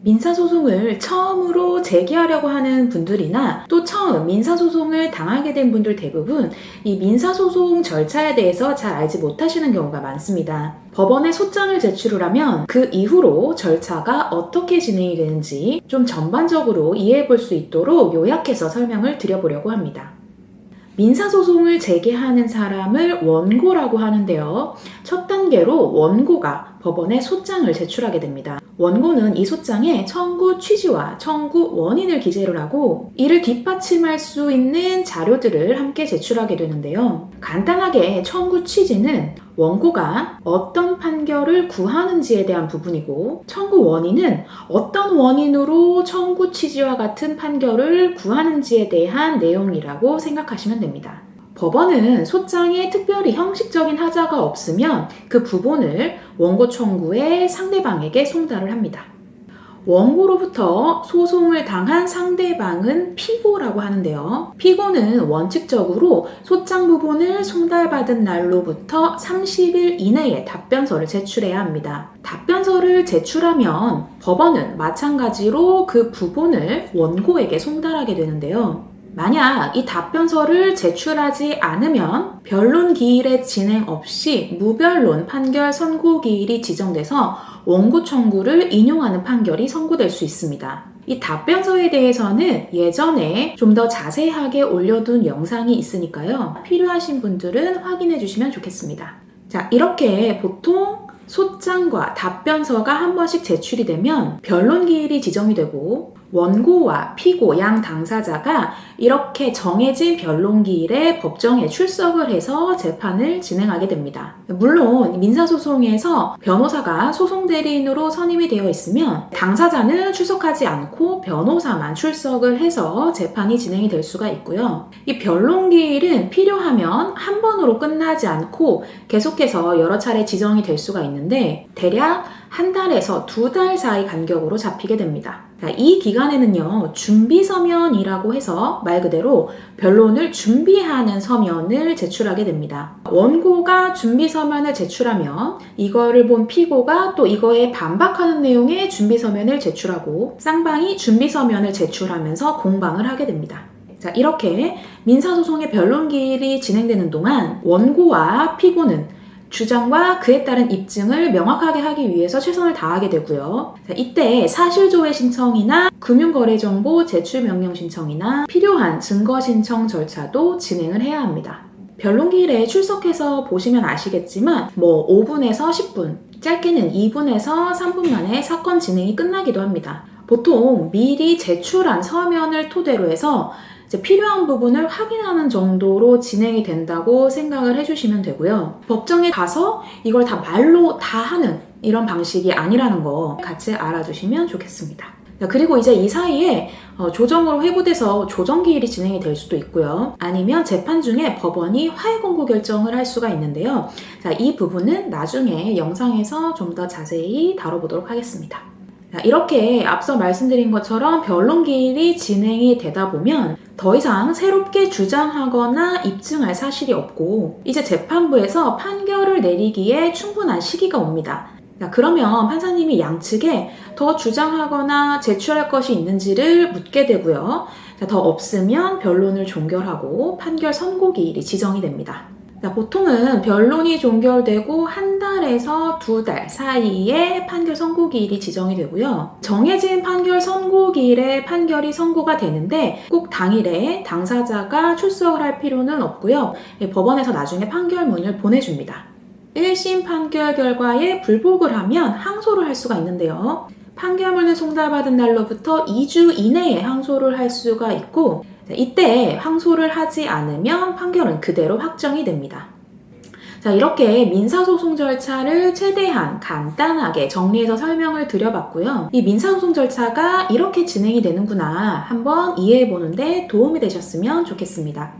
민사소송을 처음으로 제기하려고 하는 분들이나 또 처음 민사소송을 당하게 된 분들 대부분 이 민사소송 절차에 대해서 잘 알지 못하시는 경우가 많습니다. 법원에 소장을 제출을 하면 그 이후로 절차가 어떻게 진행이 되는지 좀 전반적으로 이해해 볼 수 있도록 요약해서 설명을 드려보려고 합니다. 민사소송을 제기하는 사람을 원고라고 하는데요. 첫 단계로 원고가 법원에 소장을 제출하게 됩니다. 원고는 이 소장에 청구 취지와 청구 원인을 기재를 하고 이를 뒷받침할 수 있는 자료들을 함께 제출하게 되는데요. 간단하게 청구 취지는 원고가 어떤 판결을 구하는지에 대한 부분이고 청구 원인은 어떤 원인으로 청구 취지와 같은 판결을 구하는지에 대한 내용이라고 생각하시면 됩니다. 법원은 소장에 특별히 형식적인 하자가 없으면 그 부분을 원고 청구에 상대방에게 송달을 합니다. 원고로부터 소송을 당한 상대방은 피고라고 하는데요. 피고는 원칙적으로 소장 부분을 송달받은 날로부터 30일 이내에 답변서를 제출해야 합니다. 답변서를 제출하면 법원은 마찬가지로 그 부분을 원고에게 송달하게 되는데요. 만약 이 답변서를 제출하지 않으면 변론 기일의 진행 없이 무변론 판결 선고 기일이 지정돼서 원고 청구를 인용하는 판결이 선고될 수 있습니다. 이 답변서에 대해서는 예전에 좀 더 자세하게 올려둔 영상이 있으니까요. 필요하신 분들은 확인해 주시면 좋겠습니다. 자, 이렇게 보통 소장과 답변서가 한 번씩 제출이 되면 변론 기일이 지정이 되고 원고와 피고 양 당사자가 이렇게 정해진 변론 기일에 법정에 출석을 해서 재판을 진행하게 됩니다. 물론 민사소송에서 변호사가 소송 대리인으로 선임이 되어 있으면 당사자는 출석하지 않고 변호사만 출석을 해서 재판이 진행이 될 수가 있고요. 이 변론 기일은 필요하면 한 번으로 끝나지 않고 계속해서 여러 차례 지정이 될 수가 있는데 대략 한 달에서 2달 사이 간격으로 잡히게 됩니다. 이 기간에는요, 준비서면이라고 해서 말 그대로 변론을 준비하는 서면을 제출하게 됩니다. 원고가 준비서면을 제출하면 이거를 본 피고가 또 이거에 반박하는 내용의 준비서면을 제출하고 쌍방이 준비서면을 제출하면서 공방을 하게 됩니다. 자, 이렇게 민사소송의 변론 기일이 진행되는 동안 원고와 피고는 주장과 그에 따른 입증을 명확하게 하기 위해서 최선을 다하게 되고요. 이때 사실조회 신청이나 금융거래정보 제출명령 신청이나 필요한 증거 신청 절차도 진행을 해야 합니다. 변론기일에 출석해서 보시면 아시겠지만 5분에서 10분, 짧게는 2분에서 3분 만에 사건 진행이 끝나기도 합니다. 보통 미리 제출한 서면을 토대로 해서 필요한 부분을 확인하는 정도로 진행이 된다고 생각을 해주시면 되고요. 법정에 가서 이걸 다 말로 다 하는 이런 방식이 아니라는 거 같이 알아주시면 좋겠습니다. 그리고 이제 이 사이에 조정으로 회부돼서 조정기일이 진행이 될 수도 있고요. 아니면 재판 중에 법원이 화해 공고 결정을 할 수가 있는데요. 자, 이 부분은 나중에 영상에서 좀 더 자세히 다뤄보도록 하겠습니다. 이렇게 앞서 말씀드린 것처럼 변론 기일이 진행이 되다 보면 더 이상 새롭게 주장하거나 입증할 사실이 없고 이제 재판부에서 판결을 내리기에 충분한 시기가 옵니다. 그러면 판사님이 양측에 더 주장하거나 제출할 것이 있는지를 묻게 되고요. 더 없으면 변론을 종결하고 판결 선고 기일이 지정이 됩니다. 보통은 변론이 종결되고 한 달에서 2달 사이에 판결 선고 기일이 지정이 되고요. 정해진 판결 선고 기일에 판결이 선고가 되는데 꼭 당일에 당사자가 출석을 할 필요는 없고요. 법원에서 나중에 판결문을 보내줍니다. 1심 판결 결과에 불복을 하면 항소를 할 수가 있는데요. 판결문을 송달받은 날로부터 2주 이내에 항소를 할 수가 있고 이때 항소를 하지 않으면 판결은 그대로 확정이 됩니다. 자, 이렇게 민사소송 절차를 최대한 간단하게 정리해서 설명을 드려봤고요. 이 민사소송 절차가 이렇게 진행이 되는구나 한번 이해해보는데 도움이 되셨으면 좋겠습니다.